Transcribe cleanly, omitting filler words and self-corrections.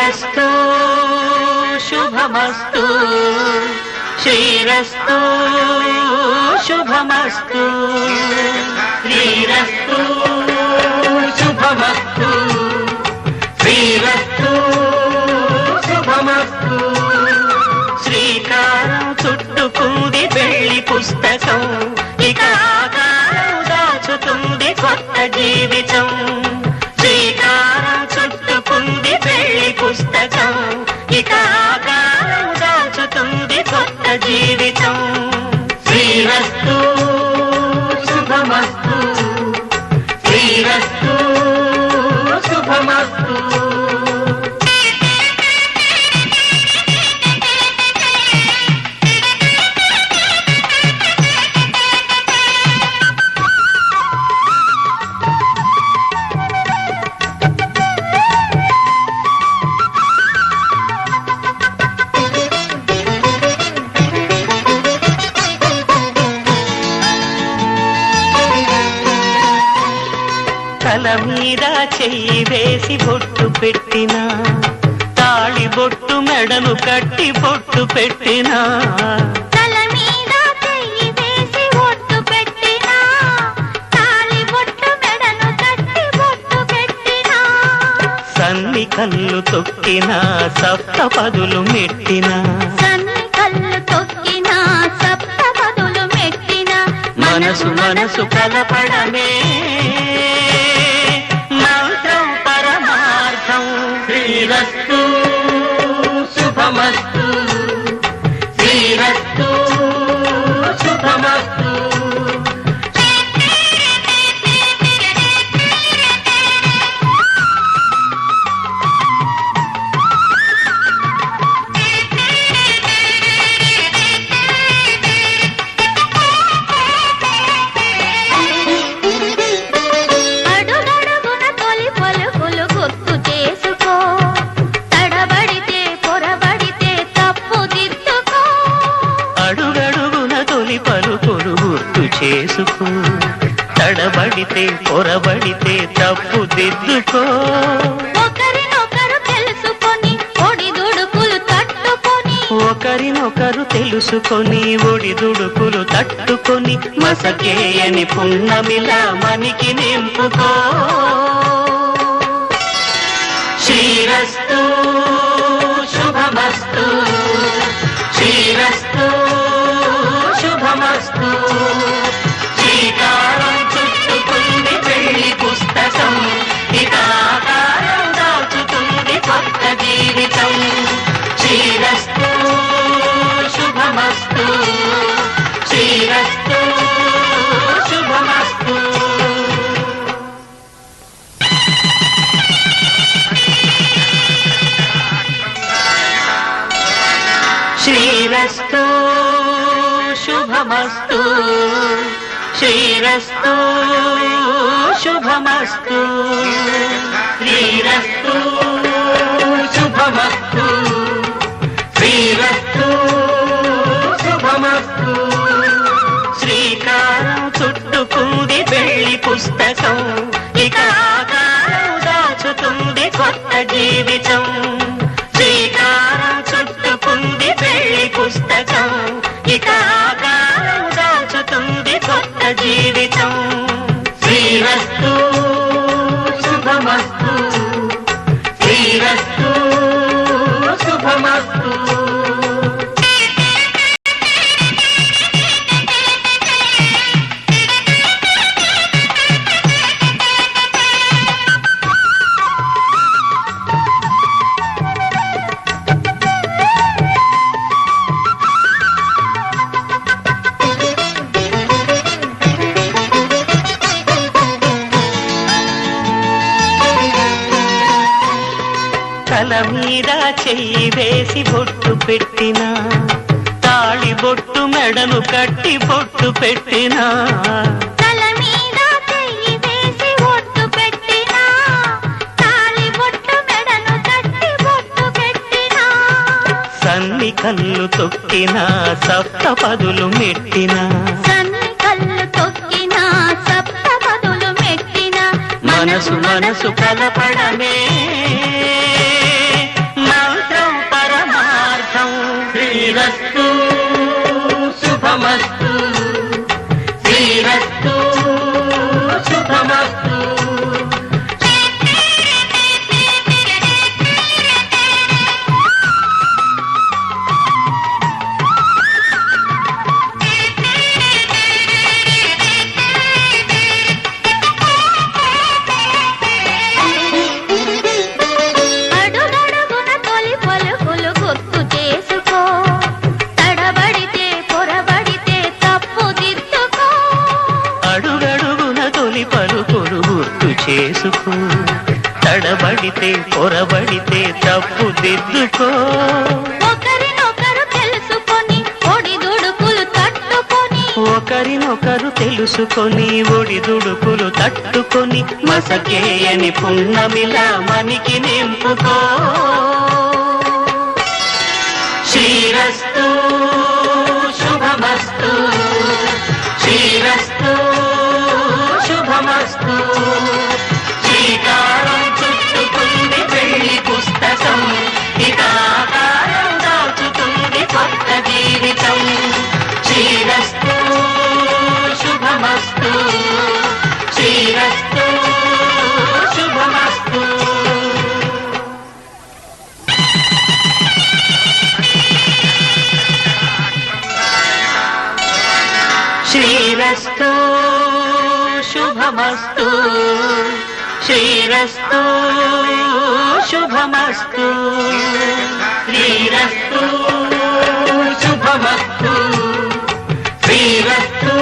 శ్రీరస్తు శుభమస్తు శ్రీరస్తు శుభమస్తు శ్రీరస్తు శుభమస్తు శ్రీరస్తు శుభమస్తు శ్రీకారం చుట్టుకుంది పెళ్లి పుస్తకం ఇక ఆకారం దాచుతుంది కొత్త జీవితం శ్రీకారం చుట్టుకుంది పెళ్లి పుస్తకం ఇక ఆకారం దాచుతుంది కొత్త జీవితం శ్రీరస్తు శుభమస్తు శ్రీరస్తు శుభమస్తు తల మీద చెయ్యి వేసి బొట్టు పెట్టినా తాళి బొట్టు మెడను కట్టి బొట్టు పెట్టినా తల మీద చెయ్యి వేసి బొట్టు పెట్టినా తాళి బొట్టు మెడను కట్టి బొట్టు పెట్టినా సన్ని కళ్ళు తొక్కినా సప్తపదులు మెట్టినా సన్ని కళ్ళు తొక్కినా సప్తపదులు మెట్టినా మనసు మనసు కలపడమే మంత్రం పరమార్థం శ్రీరస్తు శుభమస్తు శ్రీరస్తు శుభమస్తు అడుగడుగున తొలి పలుకులు గుర్తు చేసుకో తడబడితే పొరబడితే తప్పు దిద్దుకో అడుగడుగున తొలి పలుకులు గుర్తు చేసుకో తడబడితే పొరబడితే తప్పు దిద్దుకో ఒకరినొకరు తెలుసుకొని ఒడిదుడుకులు తట్టుకొని ఒకరినొకరు తెలుసుకొని ఒడిదుడుకులు తట్టుకొని మసకేయని పున్నమిలా మనికి నింపుకో శ్రీరస్తు శుభమస్తు శ్రీరస్తు శుభమస్తు శ్రీకారం చుట్టుకుంది పెళ్లి పుస్తకం ఇక ఆకారం దాచుతుంది కొత్త జీవితం శ్రీరస్తు శుభమస్తు శ్రీరస్తు శుభమస్తు శ్రీరస్తు శుభమస్తు శ్రీరస్తు శుభమస్తు శ్రీరస్తు శుభమస్తు శ్రీరస్తు శుభమస్తు శ్రీకారం చుట్టుకుంది పెళ్లి పుస్తకం ఇక ఆకారం దాచుతుంది కొత్త జీవితం శ్రీకారం చుట్టుకుంది పెళ్లి పుస్తకం ఇక ఆకారం దాచుతుంది కొత్త జీవితం శ్రీరస్తు శుభమస్తు శ్రీరస్తు శుభమస్తు తల మీద చెయ్యి వేసి బొట్టు పెట్టినా తాళి బొట్టు మెడను కట్టి బొట్టు పెట్టినా తల మీద చెయ్యి వేసి బొట్టు పెట్టినా తాళి బొట్టు మెడను కట్టి బొట్టు పెట్టినా సన్ని కళ్ళు తొక్కినా సప్తపదులు మెట్టినా సన్ని కళ్ళు తొక్కినా సప్తపదులు మెట్టినా మనసు మనసు కలపడమే తొలి పలుకులు గుర్తు చేసుకో, తడబడితే పొరబడితే తప్పు దిద్దుకో. ఒకరినొకరు తెలుసుకొని ఒడిదుడుకులు తట్టుకొని, ఒకరినొకరు తెలుసుకొని ఒడిదుడుకులు తట్టుకొని, మసకేయని పున్నమిలా మనికి నింపుకో. శ్రీరస్తు శుభమస్తు, శ్రీరస్తు శుభమస్తు. శ్రీకారం చుట్టుకుంది పెళ్లి పుస్తకం, ఇకాకారం దాచుతుంది కొత్త జీవితం. శ్రీరస్తు శుభమస్తు, శ్రీరస్తు శుభమస్తు. శ్రీరస్తు శుభమస్తు, శ్రీరస్తు శుభమస్తు. శ్రీరస్తు శుభమస్తు, శ్రీరస్తు